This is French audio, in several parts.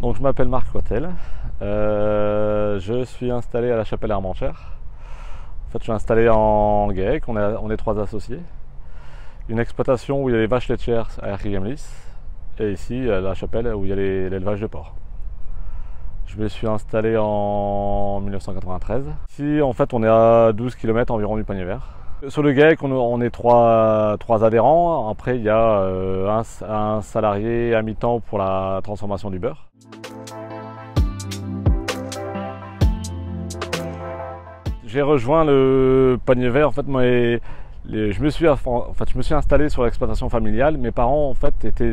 Donc je m'appelle Marc Cotel, je suis installé à la Chapelle Hermanchère. En fait je suis installé en GAEC, on est trois associés. Une exploitation où il y a les vaches laitières à Erquy-Gemlis et ici la Chapelle où il y a l'élevage de porcs. Je me suis installé en 1993. Ici en fait on est à 12 km environ du Panier Vert. Sur le GAEC on est trois adhérents, après il y a un salarié à mi-temps pour la transformation du beurre. J'ai rejoint le Panier Vert, en fait, je me suis installé sur l'exploitation familiale. Mes parents en fait étaient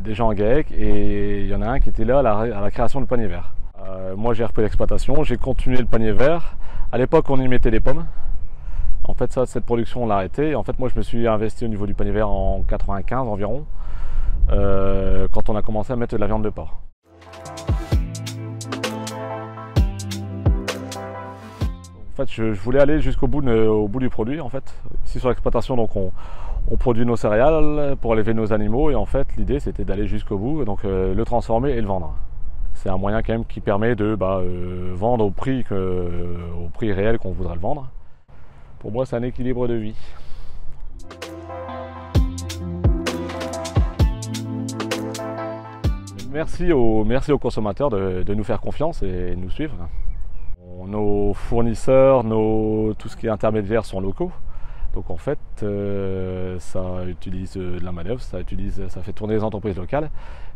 des gens en GAEC et il y en a un qui était là à la création du Panier Vert. Moi j'ai repris l'exploitation, j'ai continué le Panier Vert. À l'époque on y mettait des pommes. En fait cette production on l'a arrêtée. En fait moi je me suis investi au niveau du Panier Vert en 95 environ, quand on a commencé à mettre de la viande de porc. En fait, je voulais aller jusqu'au bout, au bout du produit. En fait, ici sur l'exploitation, donc on produit nos céréales pour élever nos animaux et en fait l'idée c'était d'aller jusqu'au bout, donc le transformer et le vendre. C'est un moyen quand même qui permet de vendre au prix réel qu'on voudrait le vendre. Pour moi, c'est un équilibre de vie. Merci aux consommateurs de nous faire confiance et de nous suivre. Nos fournisseurs, tout ce qui est intermédiaire sont locaux. Donc en fait, ça utilise de la manœuvre, ça fait tourner les entreprises locales.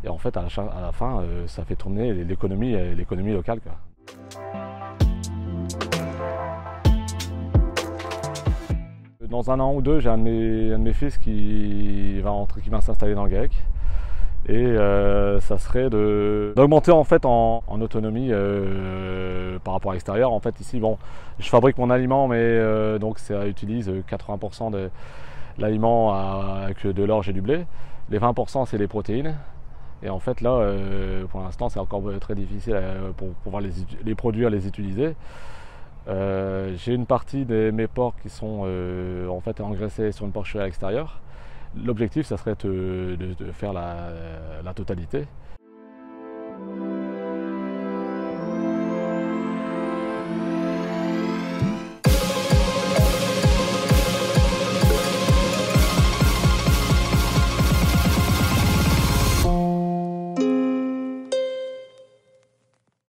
Et en fait, à la fin, ça fait tourner l'économie locale, quoi. Dans un an ou deux, j'ai un de mes fils qui va s'installer dans le GAEC. Et ça serait d'augmenter en fait en autonomie par rapport à l'extérieur. En fait ici, bon, je fabrique mon aliment, mais donc ça utilise 80% de l'aliment avec de l'orge et du blé. Les 20% c'est les protéines. Et en fait là, pour l'instant, c'est encore très difficile pour pouvoir les produire, les utiliser. J'ai une partie de mes porcs qui sont en fait engraissés sur une porcherie à l'extérieur. L'objectif, ça serait de faire la totalité.